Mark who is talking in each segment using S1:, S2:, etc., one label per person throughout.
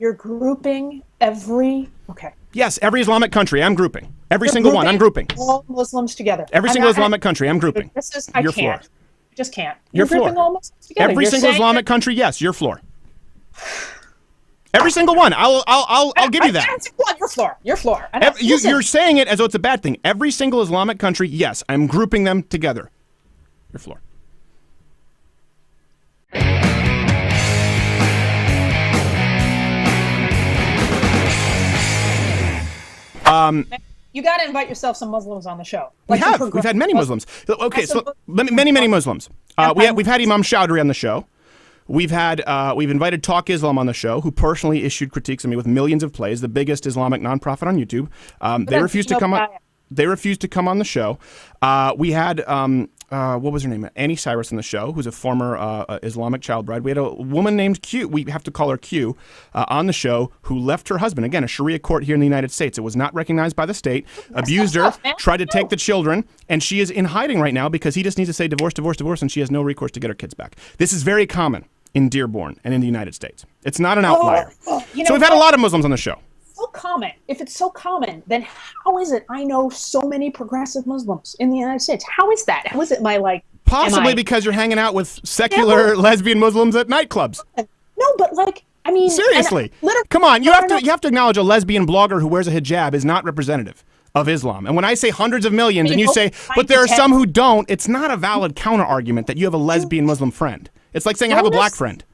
S1: You're grouping every. Okay.
S2: Yes, every Islamic country, I'm grouping. Every single one, I'm grouping.
S1: All Muslims together.
S2: Every single Islamic country, I'm grouping.
S1: Your floor. I just can't.
S2: Your floor.
S1: Grouping all Muslims together.
S2: Every single Islamic country, yes, your floor. Every single one. I'll give you that.
S1: Your floor.
S2: You're saying it as though it's a bad thing. Every single Islamic country, yes, I'm grouping them together. Your floor.
S1: You got to invite yourself some Muslims on the show.
S2: We've had many Muslims. Okay, so many Muslims. We've had Imam Chowdhury on the show. We've invited Talk Islam on the show, who personally issued critiques of me with millions of plays, the biggest Islamic nonprofit on YouTube. They refused to come on. They refused to come on the show. We had what was her name? Annie Cyrus on the show, who's a former Islamic child bride. We had a woman named Q. We have to call her Q on the show, who left her husband. Again, a Sharia court here in the United States. It was not recognized by the state. Abused her. Tried to take the children, and she is in hiding right now because he just needs to say divorce, divorce, divorce, and she has no recourse to get her kids back. This is very common in Dearborn and in the United States. It's not an outlier. So we've had a lot of Muslims on the show.
S1: So common. If it's so common, then how is it I know so many progressive Muslims in the United States? How is that? How is it
S2: Possibly because you're hanging out with secular lesbian Muslims at nightclubs.
S1: No, but
S2: seriously. Come on, you have to acknowledge a lesbian blogger who wears a hijab is not representative of Islam. And when I say hundreds of millions and you say, but there are some who don't, it's not a valid counter argument that you have a lesbian Muslim friend. It's like saying I have a black friend.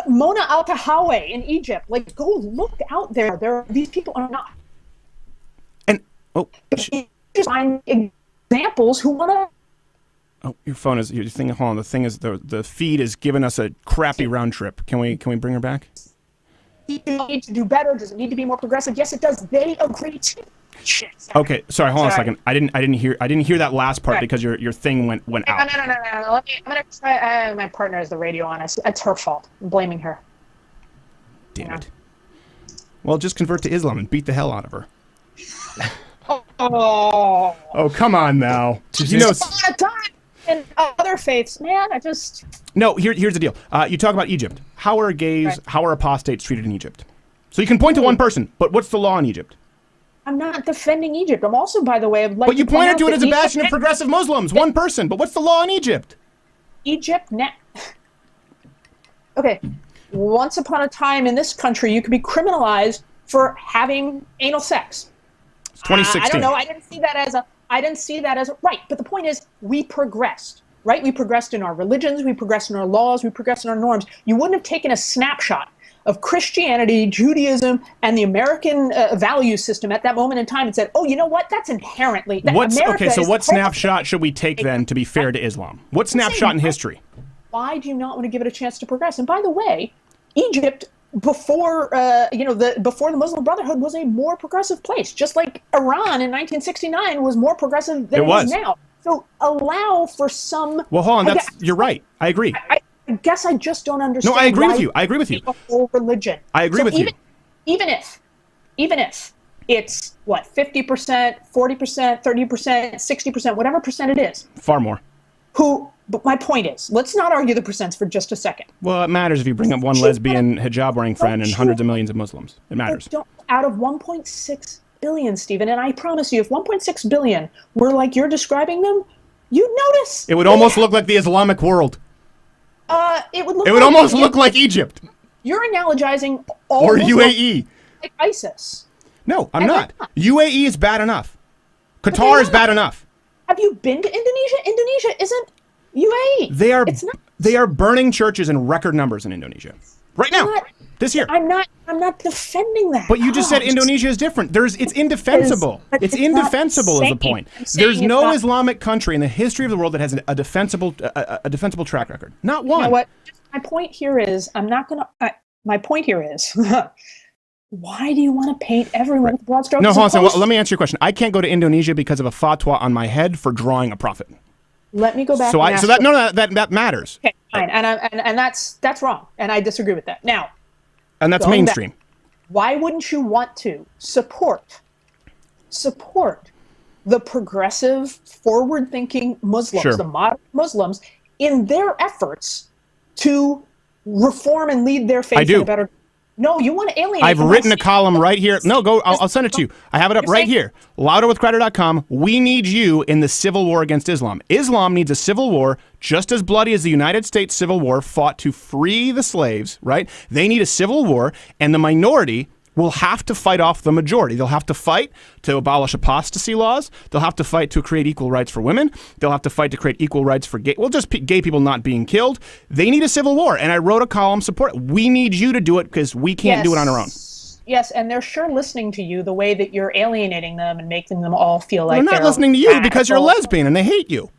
S1: Mona Al-Tahawi in Egypt. Go look out there. These people are not.
S2: And
S1: just find examples who want to.
S2: Oh, your phone is your thing. Hold on. The thing is the feed is giving us a crappy round trip. Can we bring her back?
S1: Does it need to do better? Does it need to be more progressive? Yes, it does. They agree too. Shit.
S2: Okay, sorry. Hold on a second. I didn't hear that last part because your thing went out.
S1: No. I'm gonna try. My partner is the radio on us. It's her fault. I'm blaming her.
S2: Damn it. Well, just convert to Islam and beat the hell out of her. Oh, come on now.
S1: And other faiths, man,
S2: No, here's the deal. You talk about Egypt. How are gays, how are apostates treated in Egypt? So you can point to one person, but what's the law in Egypt?
S1: I'm not defending Egypt. I'm also, by the way,
S2: but you pointed to it as a bastion of progressive Muslims. One person, but what's the law in Egypt?
S1: Okay. Once upon a time in this country, you could be criminalized for having anal sex.
S2: It's 2016.
S1: I don't know. I didn't see that as right. But the point is, we progressed, right? We progressed in our religions. We progressed in our laws. We progressed in our norms. You wouldn't have taken a snapshot of Christianity, Judaism, and the American value system at that moment in time and said, oh, you know what? That's inherently...
S2: So what snapshot should we take then to be fair to Islam? What snapshot in history?
S1: Why do you not want to give it a chance to progress? And by the way, Egypt, before the Muslim Brotherhood, was a more progressive place, just like Iran in 1969 was more progressive than it is now. So allow for some... Well, hold on.
S2: You're right. I agree.
S1: I guess I just don't understand.
S2: No, I agree with you. I agree with you.
S1: Religion.
S2: I agree with you.
S1: Even if it's what 50%, 40%, 30%, 60%, whatever percent it is.
S2: Far more.
S1: But my point is, let's not argue the percents for just a second.
S2: Well, it matters if you bring up one lesbian hijab-wearing friend and hundreds of millions of Muslims. It matters.
S1: Out of 1.6 billion, Stephen, and I promise you, if 1.6 billion were like you're describing them, you'd notice.
S2: It would almost look like the Islamic world.
S1: It would
S2: almost look like Egypt.
S1: You're analogizing all
S2: or UAE.
S1: Like ISIS.
S2: No, I'm not. UAE is bad enough. Qatar is bad enough.
S1: Have you been to Indonesia? Indonesia isn't UAE.
S2: They are burning churches in record numbers in Indonesia. Right now. This year.
S1: I'm not defending that.
S2: But you just said Indonesia is different. It's indefensible. It's indefensible is the point. There's no Islamic country in the history of the world that has a defensible track record. Not one.
S1: You know what? My point here is why do you want to paint everyone with broad strokes?
S2: No, hold on. Let me answer your question. I can't go to Indonesia because of a fatwa on my head for drawing a prophet.
S1: Let me go back.
S2: That matters.
S1: Okay, fine, and that's wrong, and I disagree with that. Now,
S2: and that's mainstream.
S1: Why wouldn't you want to support the progressive, forward-thinking Muslims, the modern Muslims, in their efforts to reform and lead their faith in a better? No, you want to alienate.
S2: I've written a column right here. No, go. I'll send it to you. I have it up right here. Louderwithcrowder.com. We need you in the civil war against Islam. Islam needs a civil war just as bloody as the United States Civil War fought to free the slaves, right? They need a civil war, and the minority will have to fight off the majority. They'll have to fight to abolish apostasy laws. They'll have to fight to create equal rights for women. They'll have to fight to create equal rights for gay people not being killed. They need a civil war. And I wrote a column support. We need you to do it because we can't do it on our own.
S1: Yes, and they're sure listening to you the way that you're alienating them and making them all feel like
S2: they're not listening to you because you're a lesbian and they hate you.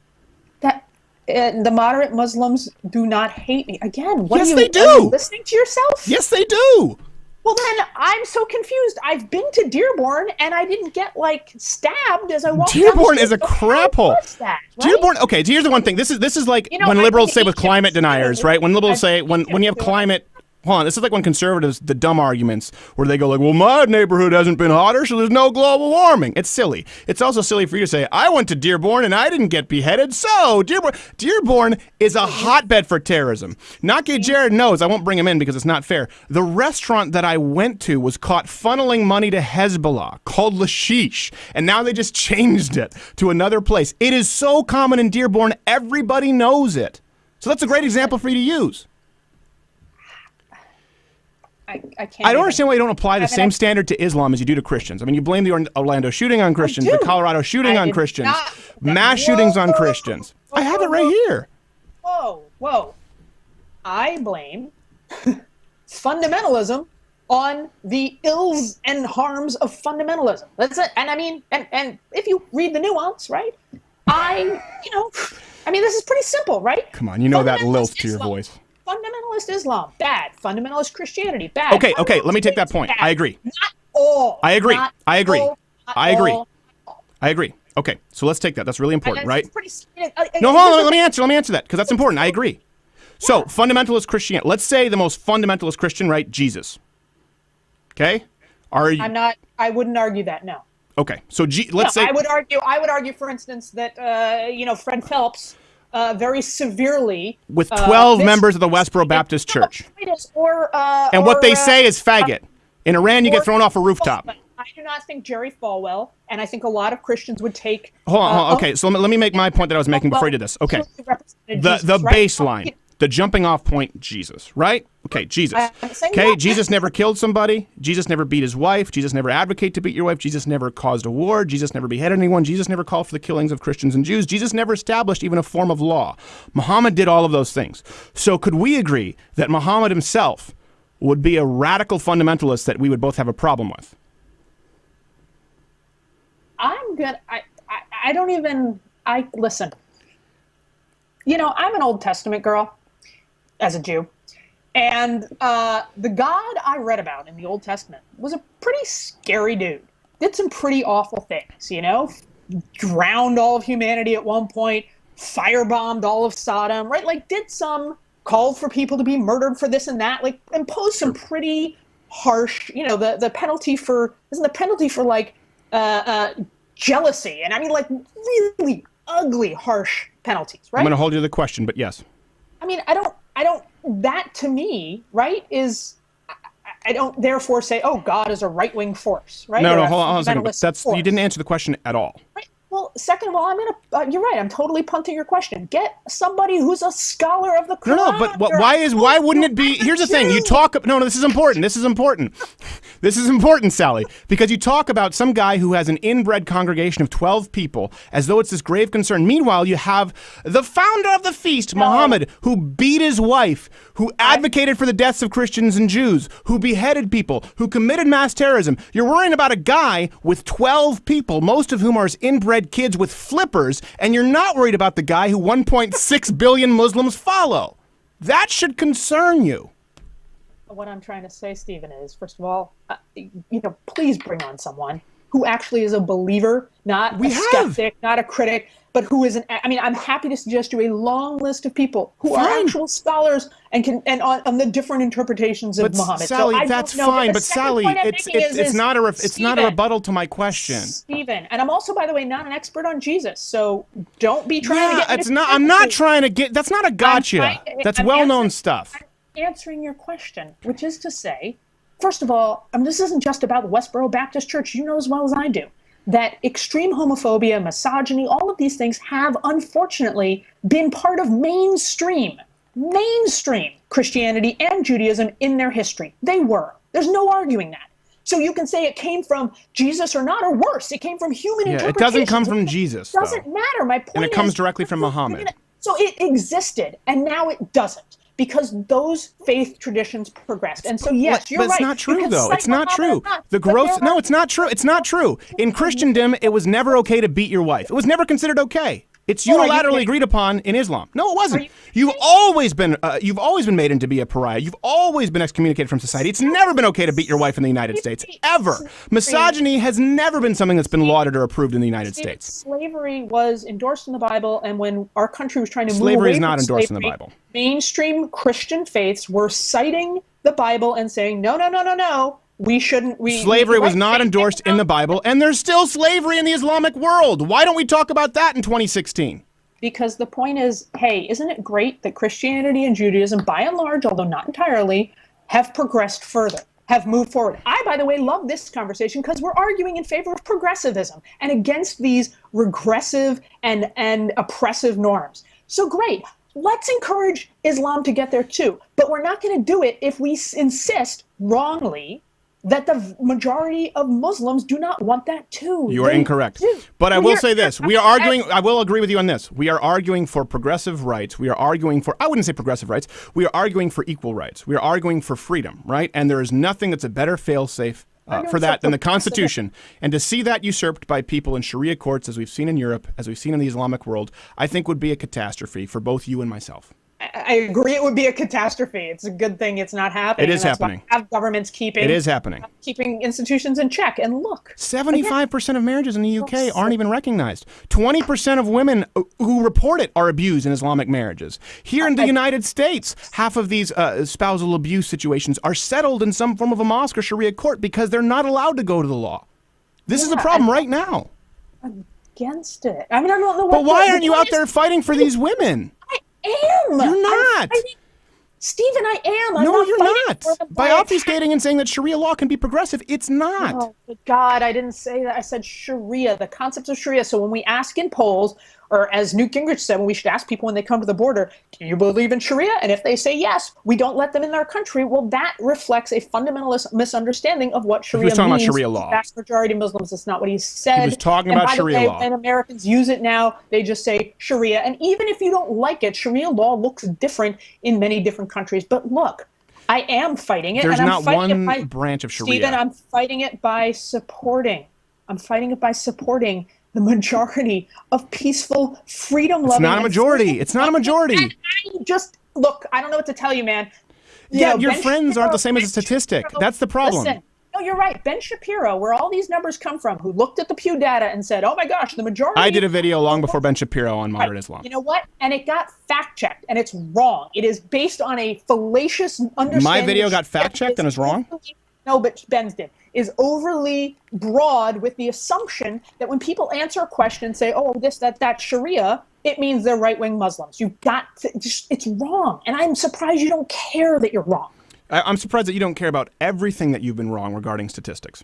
S1: The moderate Muslims do not hate me. Again,
S2: yes, they do.
S1: Are you listening to yourself?
S2: Yes, they do.
S1: Well, then I'm so confused. I've been to Dearborn and I didn't get stabbed as I walked.
S2: Dearborn is a crap hole.
S1: Right?
S2: Dearborn. Okay, here's the one thing. This is like when liberals say with climate deniers, right? When liberals say when you have climate. Hold on, this is like when conservatives, the dumb arguments where they go like, well, my neighborhood hasn't been hotter, so there's no global warming. It's silly. It's also silly for you to say, I went to Dearborn and I didn't get beheaded, so Dearborn is a hotbed for terrorism. Not gay Jared knows, I won't bring him in because it's not fair. The restaurant that I went to was caught funneling money to Hezbollah, called Lashish, and now they just changed it to another place. It is so common in Dearborn, everybody knows it. So that's a great example for you to use.
S1: I can't.
S2: I don't understand why you don't apply the same standard to Islam as you do to Christians. I mean, you blame the Orlando shooting on Christians, the Colorado shooting on Christians, mass shootings on Christians. I have it right here.
S1: Whoa. I blame fundamentalism on the ills and harms of fundamentalism. That's it. And I mean, and if you read the nuance, right? This is pretty simple, right?
S2: Come on, you know that lilt to your voice.
S1: Fundamentalist Islam, bad. Fundamentalist Christianity, bad.
S2: Okay, let me take that point. I agree.
S1: Not all.
S2: I agree.
S1: Not
S2: I agree.
S1: all,
S2: I agree.
S1: all.
S2: I agree. Okay, so let's take that. That's really important, right?
S1: No,
S2: hold on. Let me answer that because that's important. I agree. So, fundamentalist Christianity. Let's say the most fundamentalist Christian, right? Jesus. Okay? Are you?
S1: I'm not. I wouldn't argue that. No.
S2: Okay, so let's say
S1: I would argue, for instance, that Fred Phelps. Very severely
S2: with 12 members of the Westboro Baptist Church, and what they say is faggot. In Iran, you get thrown off a rooftop.
S1: I do not think Jerry Falwell, and I think a lot of Christians would take.
S2: Hold on. Okay, so let me make my point that I was making before you did this. Okay, the baseline. The jumping off point, Jesus, right? Okay, Jesus. Okay, Jesus never killed somebody. Jesus never beat his wife. Jesus never advocated to beat your wife. Jesus never caused a war. Jesus never beheaded anyone. Jesus never called for the killings of Christians and Jews. Jesus never established even a form of law. Muhammad did all of those things. So could we agree that Muhammad himself would be a radical fundamentalist that we would both have a problem with?
S1: Listen. I'm an Old Testament girl. As a Jew. And the God I read about in the Old Testament was a pretty scary dude. Did some pretty awful things, drowned all of humanity at one point, firebombed all of Sodom, right? Called for people to be murdered for this and that, imposed some pretty harsh, the penalty for, isn't the penalty for jealousy? And I mean, really ugly, harsh penalties, right?
S2: I'm going to hold you to the question, but yes.
S1: I mean, I don't, that to me, right, is, I don't therefore say, oh, God is a right-wing force, right?
S2: No, hold on a second, but you didn't answer the question at all. Right.
S1: Well, second of all, you're right, I'm totally punting your question. Get somebody who's a scholar of the Quran.
S2: No, but why wouldn't it be, here's the thing, you talk, no, this is important, This is important, Sally, because you talk about some guy who has an inbred congregation of 12 people as though it's this grave concern. Meanwhile, you have the founder of the feast, Muhammad, who beat his wife, who advocated for the deaths of Christians and Jews, who beheaded people, who committed mass terrorism. You're worrying about a guy with 12 people, most of whom are his inbred kids with flippers, and you're not worried about the guy who 1.6 billion Muslims follow. That should concern you.
S1: What I'm trying to say, Stephen, is, first of all, please bring on someone who actually is a believer, not a skeptic, not a critic, but who is I'm happy to suggest you a long list of people who are actual scholars and on the different interpretations of Muhammad.
S2: Sally, so that's fine. But Sally, it's not a rebuttal to my question.
S1: Stephen, and I'm also, by the way, not an expert on Jesus, so don't be trying to get.
S2: It's not. I'm not trying to get. That's not a gotcha. That's well-known stuff.
S1: I'm answering your question, which is to say, first of all, this isn't just about the Westboro Baptist Church. You know as well as I do that extreme homophobia, misogyny, all of these things have unfortunately been part of mainstream Christianity and Judaism in their history. They were. There's no arguing that. So you can say it came from Jesus or not, or worse, it came from human interpretation.
S2: It doesn't come from Jesus,
S1: It doesn't matter. My point is...
S2: And it comes directly from Muhammad.
S1: So it existed, and now it doesn't, because those faith traditions progressed. And so, yes, you're right.
S2: But it's not true, though. It's not true. The growth... No, it's not true. It's not true. In Christendom, it was never okay to beat your wife. It was never considered okay. It's unilaterally agreed upon in Islam. No, it wasn't. You've always been made into be a pariah. You've always been excommunicated from society. It's never been okay to beat your wife in the United States, ever. Misogyny has never been something that's been lauded or approved in the United States.
S1: Slavery was endorsed in the Bible, and when our country was trying to move away
S2: slavery is
S1: from
S2: not endorsed
S1: slavery,
S2: in the Bible.
S1: Mainstream Christian faiths were citing the Bible and saying, no.
S2: Slavery was not endorsed in the Bible, and there's still slavery in the Islamic world. Why don't we talk about that in 2016?
S1: Because the point is, hey, isn't it great that Christianity and Judaism, by and large, although not entirely, have progressed further, have moved forward? I, by the way, love this conversation because we're arguing in favor of progressivism and against these regressive and oppressive norms. So great. Let's encourage Islam to get there too. But we're not going to do it if we insist wrongly that the majority of Muslims do not want that too.
S2: You are incorrect. But I will say this. We are arguing, I will agree with you on this. We are arguing for progressive rights. We are arguing for, I wouldn't say progressive rights. We are arguing for equal rights. We are arguing for freedom, right? And there is nothing that's a better fail-safe for that than the Constitution. And to see that usurped by people in Sharia courts, as we've seen in Europe, as we've seen in the Islamic world, I think would be a catastrophe for both you and myself.
S1: I agree it would be a catastrophe. It's a good thing it's not happening.
S2: It is happening.
S1: Have governments keeping institutions in check. And look,
S2: 75% of marriages in the UK aren't even recognized. 20% of women who report it are abused in Islamic marriages. Here in the United States, half of these spousal abuse situations are settled in some form of a mosque or Sharia court because they're not allowed to go to the law. This is a problem right now.
S1: Against it. I mean, I don't know.
S2: But why aren't you out there fighting for these women?
S1: Am.
S2: You're not.
S1: Stephen, I am.
S2: No, you're not. By obfuscating and saying that Sharia law can be progressive, it's not.
S1: Oh, God, I didn't say that. I said Sharia, the concept of Sharia. So when we ask in polls, or as Newt Gingrich said, when we should ask people when they come to the border, do you believe in Sharia? And if they say yes, we don't let them in our country. Well, that reflects a fundamentalist misunderstanding of what Sharia means.
S2: He was talking about Sharia law.
S1: The vast majority of Muslims, that's not what he said.
S2: He was talking about Sharia law.
S1: And Americans use it now. They just say Sharia. And even if you don't like it, Sharia law looks different in many different countries. But look, I am fighting it.
S2: There's
S1: and
S2: not one branch of Sharia.
S1: Stephen, I'm fighting it by supporting. The majority of peaceful, freedom-loving...
S2: It's not a majority. It's not a majority.
S1: Look, I don't know what to tell you, man.
S2: Your friends aren't the same as a statistic. That's the problem.
S1: Listen, no, you're right. Ben Shapiro, where all these numbers come from, who looked at the Pew data and said, oh my gosh, the majority...
S2: I did a video long before Ben Shapiro on modern Islam.
S1: You know what? And it got fact-checked, and it's wrong. It is based on a fallacious understanding...
S2: My video got fact-checked and is wrong?
S1: No, but Ben's did. Is overly broad with the assumption that when people answer a question and say, oh, that Sharia, it means they're right-wing Muslims. You've got to, it's wrong. And I'm surprised you don't care that you're wrong.
S2: I'm surprised that you don't care about everything that you've been wrong regarding statistics.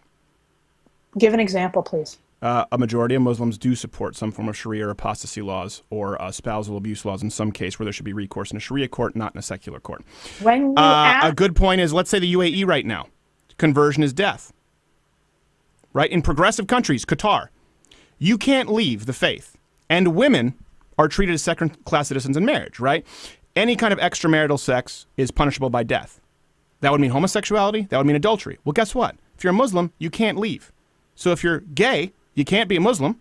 S1: Give an example, please.
S2: A majority of Muslims do support some form of Sharia or apostasy laws or spousal abuse laws in some case where there should be recourse in a Sharia court, not in a secular court.
S1: When you
S2: a good point is, let's say the UAE right now, conversion is death. Right? In progressive countries, Qatar, you can't leave the faith. And women are treated as second-class citizens in marriage, right? Any kind of extramarital sex is punishable by death. That would mean homosexuality. That would mean adultery. Well, guess what? If you're a Muslim, you can't leave. So if you're gay, you can't be a Muslim,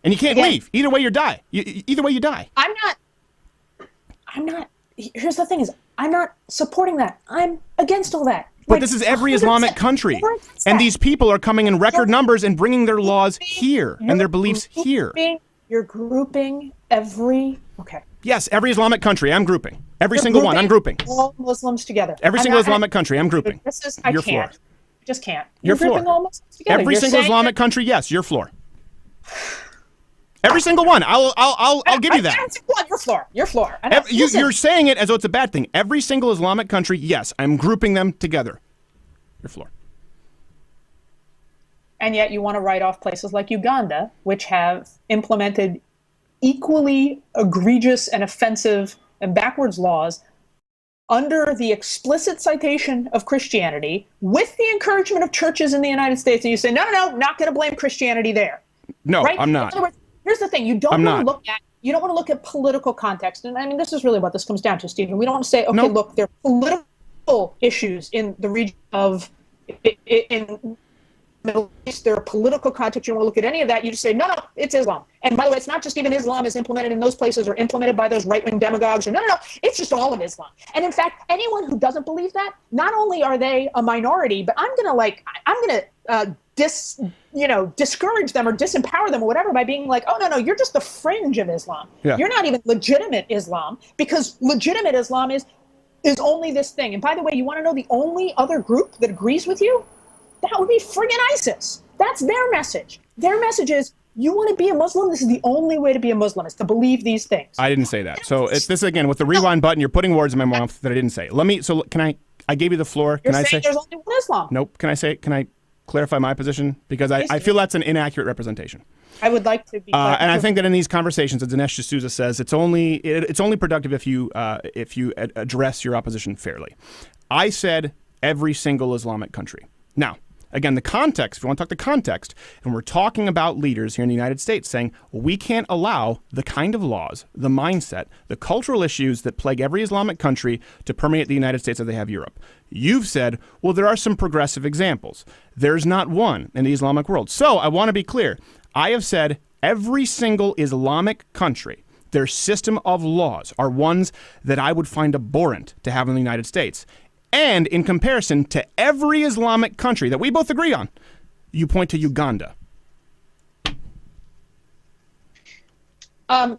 S2: and you can't leave. Either way, you die. Either way, you die.
S1: I'm not. Here's the thing: is I'm not supporting that. I'm against all that.
S2: But this is every Islamic country. And these people are coming in record numbers and bringing their laws here and their beliefs here.
S1: You're grouping every... Okay.
S2: Yes, every Islamic country, I'm grouping. Every single one, I'm grouping.
S1: All Muslims together.
S2: Every single Islamic country, I'm grouping.
S1: Your floor. Just can't.
S2: Your floor.
S1: Grouping all Muslims together.
S2: Every single Islamic country, yes, your floor. Every single one. I'll give you that.
S1: Your floor.
S2: You're saying it as though it's a bad thing. Every single Islamic country, yes, I'm grouping them together. Your floor.
S1: And yet you want to write off places like Uganda, which have implemented equally egregious and offensive and backwards laws under the explicit citation of Christianity with the encouragement of churches in the United States. And you say, no, not going to blame Christianity there.
S2: No,
S1: right?
S2: I'm not.
S1: In other words, here's the thing. You don't want to look at political context. And I mean, this is really what this comes down to, Stephen. We don't want to say, okay, look, there are political issues in the region of in Middle East, there are political context. You don't want to look at any of that. You just say, no, it's Islam. And by the way, it's not just even Islam is implemented in those places or implemented by those right-wing demagogues. Or no, it's just all of Islam. And in fact, anyone who doesn't believe that, not only are they a minority, but I'm gonna discourage them or disempower them or whatever by being like, oh no, you're just the fringe of Islam. Yeah. You're not even legitimate Islam, because legitimate Islam is only this thing. And by the way, you want to know the only other group that agrees with you? That would be friggin' ISIS. That's their message. Their message is, you want to be a Muslim? This is the only way to be a Muslim, is to believe these things.
S2: I didn't say that. So it's this again with the rewind button. You're putting words in my mouth that I didn't say. I gave you the floor.
S1: Can I say there's only one Islam?
S2: Nope. Can I clarify my position? Because I feel that's an inaccurate representation.
S1: I would like to be.
S2: And I think that in these conversations, as Dinesh D'Souza says, it's only productive if you address your opposition fairly. I said every single Islamic country. Now, again, the context, if you want to talk the context, and we're talking about leaders here in the United States saying we can't allow the kind of laws, the mindset, the cultural issues that plague every Islamic country to permeate the United States as they have Europe. You've said, well, there are some progressive examples. There's not one in the Islamic world. So I want to be clear. I have said every single Islamic country, their system of laws are ones that I would find abhorrent to have in the United States. And in comparison to every Islamic country that we both agree on, you point to Uganda.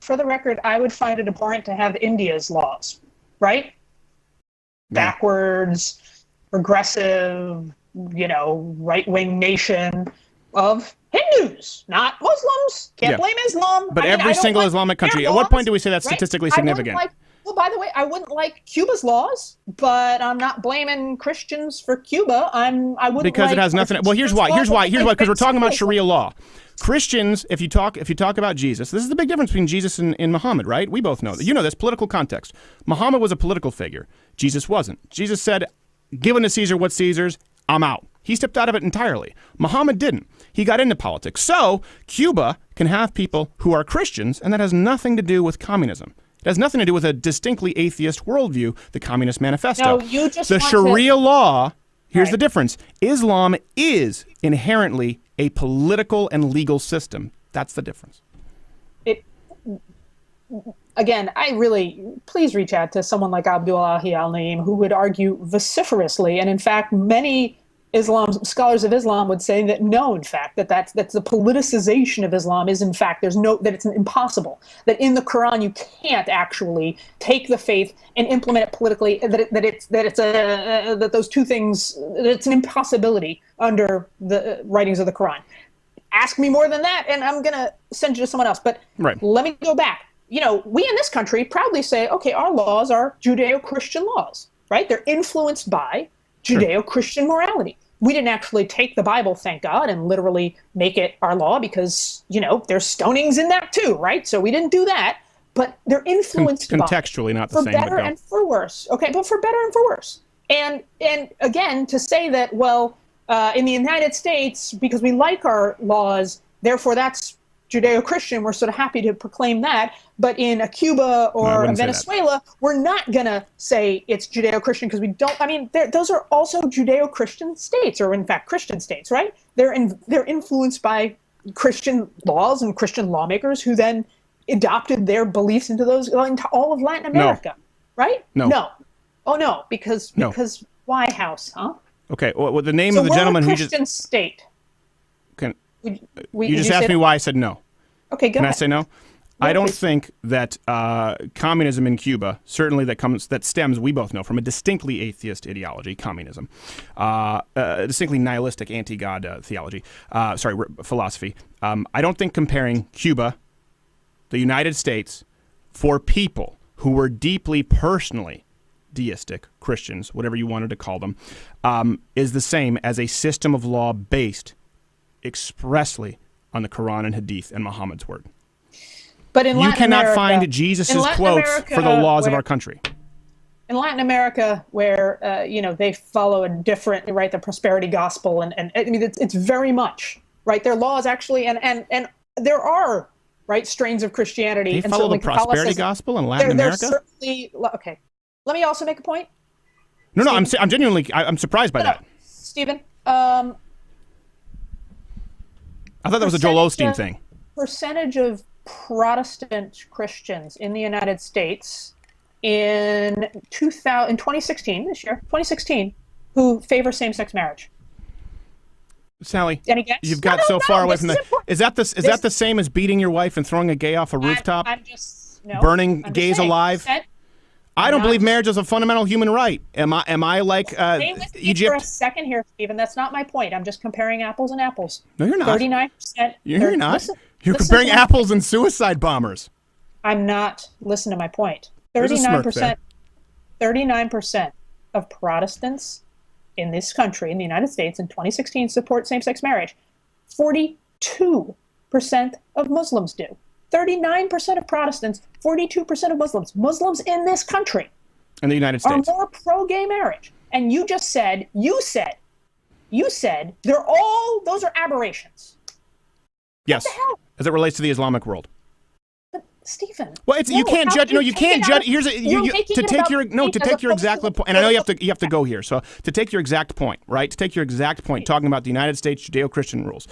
S1: For the record, I would find it abhorrent to have India's laws, right? Yeah. Backwards, progressive, right-wing nation of Hindus, not Muslims. Can't blame Islam.
S2: But every single Islamic country. At what point do we say that's statistically significant?
S1: Well, by the way, I wouldn't like Cuba's laws, but I'm not blaming Christians for Cuba. I wouldn't
S2: because it has nothing. Well, here's why. Because we're talking about Sharia law. Christians, if you talk about Jesus, this is the big difference between Jesus and Muhammad, right? We both know that. You know this political context. Muhammad was a political figure. Jesus wasn't. Jesus said, "Give unto Caesar what's Caesar's. I'm out." He stepped out of it entirely. Muhammad didn't. He got into politics. So Cuba can have people who are Christians, and that has nothing to do with communism. It has nothing to do with a distinctly atheist worldview, the Communist Manifesto.
S1: No, you just
S2: the Sharia law, here's the difference. Islam is inherently a political and legal system. That's the difference.
S1: Again, please reach out to someone like Abdullahi al-Naim, who would argue vociferously, and in fact, many scholars of Islam would say that no, in fact, that's the politicization of Islam is in fact that it's impossible. That in the Quran you can't actually take the faith and implement it politically. That those two things, that it's an impossibility under the writings of the Quran. Ask me more than that, and I'm gonna send you to someone else. But Let me go back. We in this country proudly say, okay, our laws are Judeo-Christian laws, right? They're influenced by Judeo-Christian morality. We didn't actually take the Bible, thank God, and literally make it our law because, there's stonings in that too, right? So we didn't do that, but they're influenced
S2: contextually, not the same.
S1: For better and for worse. Okay, but for better and for worse. And again, to say that, in the United States, because we like our laws, therefore that's Judeo-Christian, we're sort of happy to proclaim that. But in a Cuba or a Venezuela, we're not going to say it's Judeo-Christian because we don't. I mean, those are also Judeo-Christian states, or in fact, Christian states, right? They're influenced by Christian laws and Christian lawmakers who then adopted their beliefs into all of Latin America, right?
S2: No.
S1: Oh, no, because White House, huh?
S2: Okay, well, the name of the gentleman who just...
S1: Christian state.
S2: You just asked me why I said no.
S1: Okay, go ahead.
S2: Can I say no? I don't think that communism in Cuba, certainly that stems, we both know, from a distinctly atheist ideology, communism, distinctly nihilistic anti-God philosophy. I don't think comparing Cuba, the United States, for people who were deeply personally deistic, Christians, whatever you wanted to call them, is the same as a system of law based expressly on the Quran and Hadith and Muhammad's word.
S1: But in
S2: you
S1: Latin
S2: cannot
S1: America,
S2: find Jesus' quotes for the laws of our country.
S1: In Latin America, where they follow a different, right, the prosperity gospel, and I mean it's very much right. Their laws actually, and there are right strains of Christianity.
S2: They follow the prosperity gospel in Latin America.
S1: Certainly, okay. Let me also make a point.
S2: No, I'm genuinely I'm surprised by that.
S1: Stephen,
S2: I thought that was a Joel Osteen thing.
S1: Percentage of Protestant Christians in the United States in 2016, this year, 2016, who favor same-sex marriage.
S2: Sally,
S1: any guess?
S2: You've got far away from that. Is that the same as beating your wife and throwing a gay off a rooftop? Burning gays alive? I don't believe marriage is a fundamental human right. Am I like Egypt?
S1: For a second here, Stephen. That's not my point. I'm just comparing apples and apples.
S2: No, you're not.
S1: 39%.
S2: You're not. You're comparing apples and suicide bombers.
S1: I'm not. Listen to my point. 39%. 39% of Protestants in this country, in the United States, in 2016, support same-sex marriage. 42% of Muslims do. 39% of Protestants, 42% of Muslims. Muslims in this country
S2: in the United States
S1: are more pro-gay marriage. And you just said, those are aberrations.
S2: Yes,
S1: what the hell?
S2: As it relates to the Islamic world.
S1: But Stephen,
S2: you can't judge. No, you can't judge. Here's to take your exact point. And I know you have to go here. So to take your exact point, right? To take your exact point, talking about the United States Judeo-Christian rules.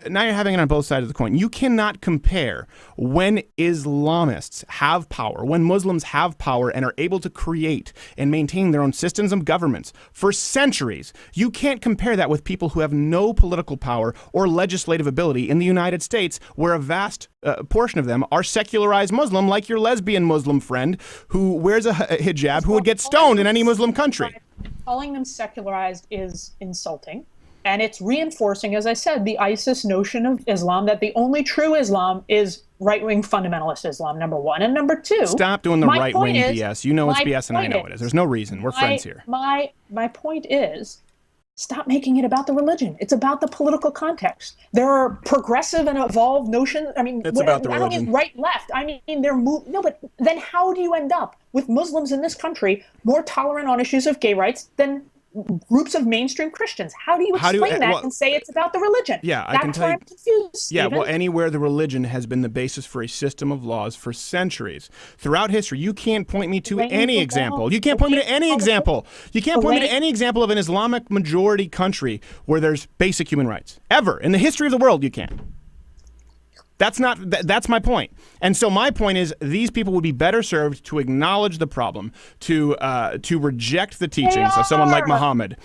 S2: Now you're having it on both sides of the coin. You cannot compare when Islamists have power, when Muslims have power and are able to create and maintain their own systems of governments for centuries. You can't compare that with people who have no political power or legislative ability in the United States, where a vast portion of them are secularized Muslim, like your lesbian Muslim friend who wears a hijab, who would get stoned in any Muslim country.
S1: Calling them secularized is insulting, and it's reinforcing, as I said, the ISIS notion of Islam, that the only true Islam is right-wing fundamentalist Islam, number one. And number two,
S2: stop doing the right-wing BS. You know it's BS, and I know it is. There's no reason. We're friends here.
S1: My point is, stop making it about the religion. It's about the political context. There are progressive and evolved notions. I mean,
S2: it's about the religion.
S1: I don't mean right, left. I mean, no, but then how do you end up with Muslims in this country more tolerant on issues of gay rights than groups of mainstream Christians? How do you explain that and say it's about the religion?
S2: Yeah, I can tell you.
S1: I'm confused, Stephen.
S2: Yeah, well, anywhere the religion has been the basis for a system of laws for centuries. Throughout history, you can't point me to any example. You can't point me to any example. You can't point me to any example of an Islamic majority country where there's basic human rights. Ever. In the history of the world, you can't. That's my point. And so my point is, these people would be better served to acknowledge the problem, to reject the teachings of someone like Muhammad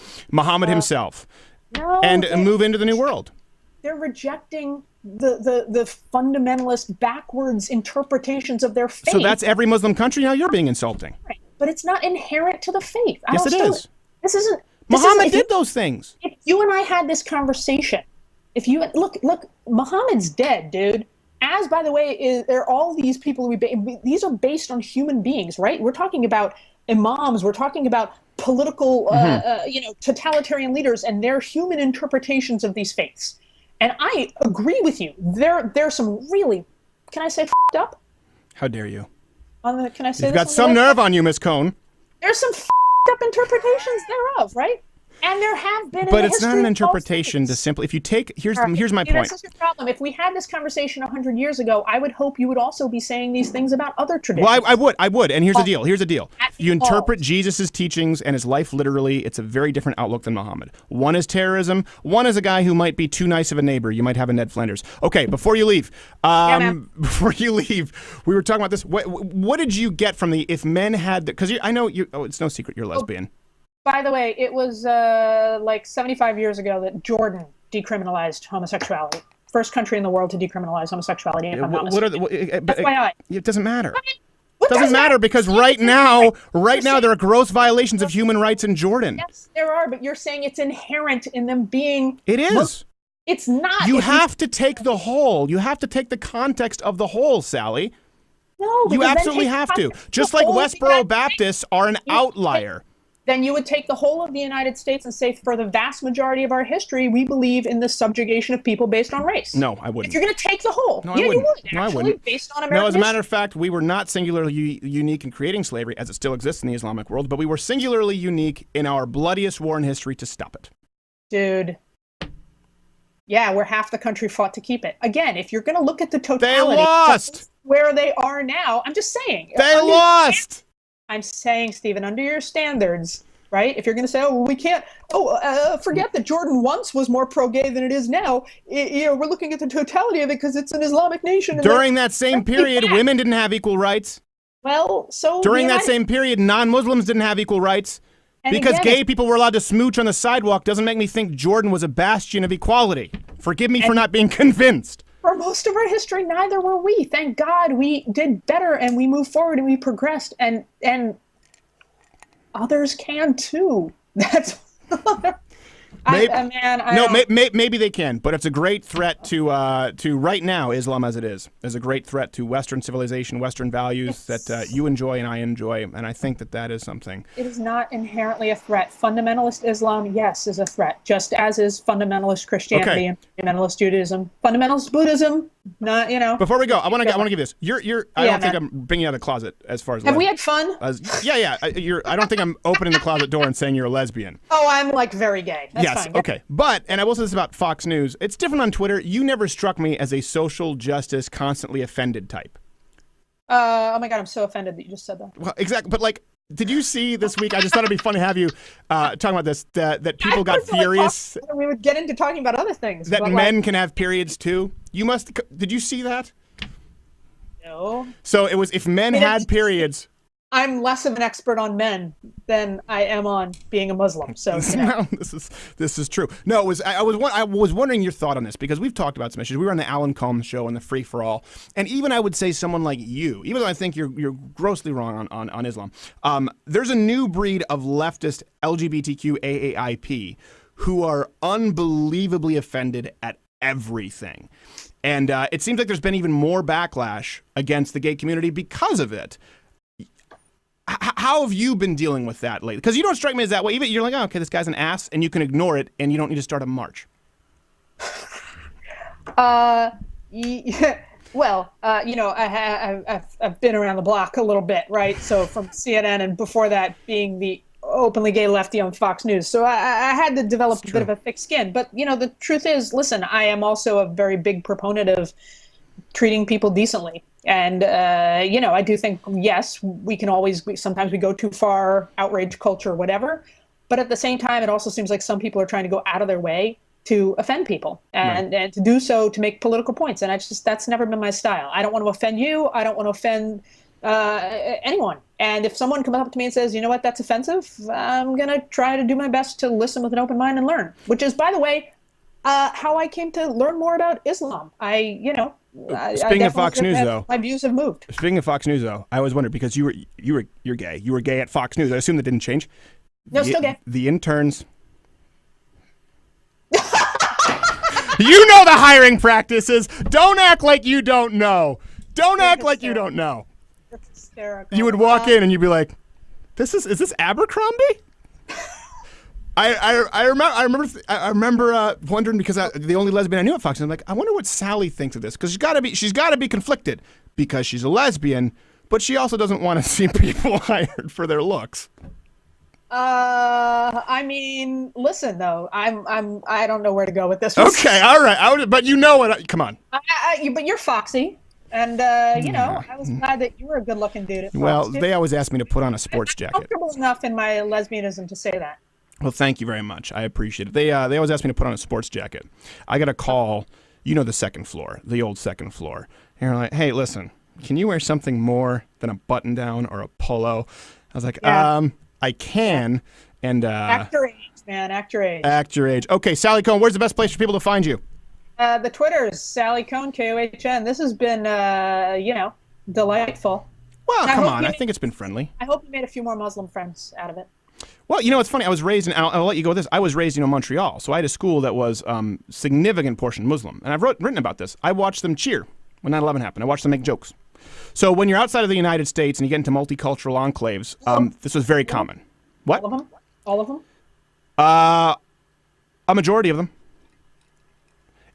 S2: himself, and move into the new world.
S1: They're rejecting the fundamentalist backwards interpretations of their faith.
S2: So that's every Muslim country. Now you're being insulting.
S1: Right. But it's not inherent to the faith.
S2: Yes, it is.
S1: This isn't.
S2: Muhammad did those things.
S1: If you and I had this conversation, if you look, Muhammad's dead, dude. As, by the way, there are all these people these are based on human beings, right? We're talking about imams. We're talking about political, totalitarian leaders and their human interpretations of these faiths. And I agree with you. There's some really, can I say f***ed up?
S2: How dare you?
S1: Can I say
S2: You've got some nerve on you, Miss Kohn.
S1: There's some f***ed up interpretations thereof, right? And there have been.
S2: But it's not an interpretation to simply. If you take here's my point.
S1: That's your problem. If we had this conversation 100 years ago, I would hope you would also be saying these things about other traditions.
S2: Well, I would. And here's the deal. Here's the deal. You interpret Jesus' teachings and his life literally. It's a very different outlook than Muhammad. One is terrorism. One is a guy who might be too nice of a neighbor. You might have a Ned Flanders. Okay, before you leave, we were talking about this. What did you get from the if men had? Because I know you. Oh, it's no secret you're lesbian.
S1: By the way, it was like 75 years ago that Jordan decriminalized homosexuality. First country in the world to decriminalize homosexuality. If I'm not mistaken. FYI.
S2: It doesn't matter. It doesn't matter because right now there are gross violations of human rights in Jordan.
S1: Yes, there are, but you're saying it's inherent in them being.
S2: It is.
S1: It's not.
S2: You have to take the whole. You have to take the context of the whole, Sally.
S1: No,
S2: You
S1: because
S2: absolutely have to. Just like Westboro Baptists are an outlier.
S1: Then you would take the whole of the United States and say, for the vast majority of our history, we believe in the subjugation of people based on race.
S2: No, I wouldn't.
S1: If you're going to take the whole,
S2: no,
S1: yeah,
S2: I wouldn't.
S1: you would.
S2: No,
S1: Actually,
S2: I wouldn't.
S1: Based on American
S2: No, as a matter
S1: history.
S2: of fact, we were not singularly unique in creating slavery, as it still exists in the Islamic world, but we were singularly unique in our bloodiest war in history to stop it.
S1: Dude. Yeah, where half the country fought to keep it. Again, if you're going to look at the totality,
S2: They lost.
S1: Where they are now, I'm just saying.
S2: They lost.
S1: I'm saying, Stephen, under your standards, right? If you're going to say, oh, well, we can't, forget that Jordan once was more pro-gay than it is now. We're looking at the totality of it because it's an Islamic nation. And
S2: During that same period, women didn't have equal rights.
S1: Well, so
S2: during that same period, non-Muslims didn't have equal rights. And because again, gay people were allowed to smooch on the sidewalk doesn't make me think Jordan was a bastion of equality. Forgive me for not being convinced.
S1: For most of our history, neither were we. Thank God we did better and we moved forward and we progressed, and others can too. That's
S2: maybe they can, but it's a great threat to right now Islam as it is a great threat to Western civilization, Western values that you enjoy and I enjoy, and I think that is something.
S1: It is not inherently a threat. Fundamentalist Islam, yes, is a threat, just as is fundamentalist Christianity and fundamentalist Judaism. Fundamentalist Buddhism, not
S2: Before we go, I want to give this. I don't think I'm bringing you out of the closet as far as.
S1: Have we had fun?
S2: Yeah. I don't think I'm opening the closet door and saying you're a lesbian.
S1: Oh, I'm like very gay. That's
S2: yes.
S1: fine.
S2: Okay. But, and I will say this about Fox News, it's different on Twitter. You never struck me as a social justice, constantly offended type.
S1: Oh my God, I'm so offended that you just said that.
S2: Well, exactly. But like, did you see this week? I just thought it'd be fun to have you talking about this, that people got furious.
S1: We would get into talking about other things.
S2: That men can have periods too. Did you see that?
S1: No.
S2: So it was, if men had periods.
S1: I'm less of an expert on men than I am on being a Muslim. So
S2: no, this is true. No, I was wondering your thought on this because we've talked about some issues. We were on the Alan Kohn show and the Free for All, and even I would say someone like you, even though I think you're grossly wrong on Islam. There's a new breed of leftist LGBTQ AAIP who are unbelievably offended at everything, and it seems like there's been even more backlash against the gay community because of it. How have you been dealing with that lately? Because you don't strike me as that way. Even you're like, oh, okay, this guy's an ass, and you can ignore it, and you don't need to start a march.
S1: Well, I've been around the block a little bit, right? So from CNN, and before that being the openly gay lefty on Fox News. So I had to develop a bit of a thick skin. But, the truth is, listen, I am also a very big proponent of treating people decently. And, I do think, yes, sometimes we go too far, outrage culture, whatever. But at the same time, it also seems like some people are trying to go out of their way to offend people and to do so to make political points. And that's never been my style. I don't want to offend you. I don't want to offend anyone. And if someone comes up to me and says, you know what, that's offensive, I'm going to try to do my best to listen with an open mind and learn, which is, by the way, how I came to learn more about Islam.
S2: Speaking of Fox News, though,
S1: my views have moved.
S2: Speaking of Fox News, though, I always wondered because you're gay. You were gay at Fox News. I assume that didn't change.
S1: No, still gay.
S2: The interns. You know the hiring practices. Don't act like you don't know. Don't act like you don't know.
S1: That's hysterical.
S2: You would walk in and you'd be like, is this Abercrombie? I remember wondering because the only lesbian I knew at Fox, and I'm like, I wonder what Sally thinks of this because she's got to be conflicted because she's a lesbian, but she also doesn't want to see people hired for their looks.
S1: I mean, listen though, I don't know where to go with this.
S2: Okay, all right, but you know what? Come on.
S1: But you're foxy. And, I was glad that you were a good-looking dude at Fox.
S2: Well, they always ask me to put on a sports jacket. I'm
S1: comfortable enough in my lesbianism to say that.
S2: Well, thank you very much. I appreciate it. They always ask me to put on a sports jacket. I got a call, the second floor, the old second floor. And they're like, hey, listen, can you wear something more than a button-down or a polo? I was like, I can. And
S1: act your age, man. Act your age.
S2: Act your age. Okay, Sally Kohn, where's the best place for people to find you?
S1: The Twitter's Sally Kohn, Kohn. This has been, delightful.
S2: Well, come on. I think it's been friendly.
S1: I hope you made a few more Muslim friends out of it.
S2: Well, it's funny. I was raised in, I'll let you go with this. I was raised in Montreal. So I had a school that was significant portion Muslim. And I've written about this. I watched them cheer when 9/11 happened. I watched them make jokes. So when you're outside of the United States and you get into multicultural enclaves, this was very common. What?
S1: All of them? All of them?
S2: A majority of them.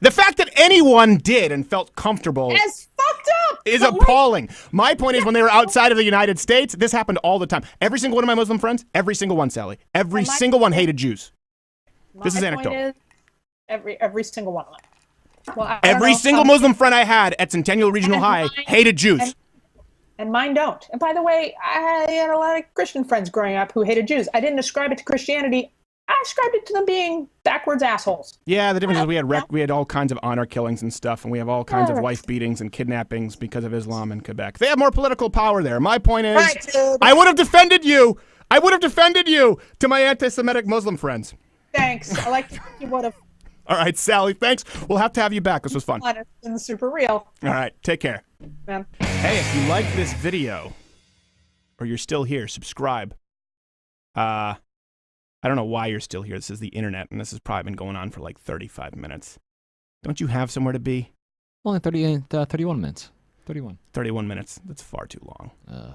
S2: The fact that anyone did and felt comfortable
S1: It's fucked up!
S2: is appalling. My point is when they were outside of the United States, this happened all the time. Every single one of my Muslim friends, every single one, Sally, every single one hated Jews. This is anecdotal.
S1: Every single one of them. Well,
S2: every single Muslim friend I had at Centennial Regional High hated Jews.
S1: And mine don't. And by the way, I had a lot of Christian friends growing up who hated Jews. I didn't ascribe it to Christianity. I ascribed it to them being backwards assholes.
S2: Yeah, the difference is we had all kinds of honor killings and stuff, and we have all kinds of wife beatings and kidnappings because of Islam in Quebec. They have more political power there. My point is, I would have defended you. I would have defended you to my anti-Semitic Muslim friends.
S1: Thanks. I like you would have.
S2: All right, Sally, thanks. We'll have to have you back. This was fun.
S1: Honest and super real.
S2: All right, take care.
S1: Man.
S2: Hey, if you like this video, or you're still here, subscribe. I don't know why you're still here. This is the internet, and this has probably been going on for like 35 minutes. Don't you have somewhere to be?
S3: Only 31 minutes. 31.
S2: 31 minutes. That's far too long.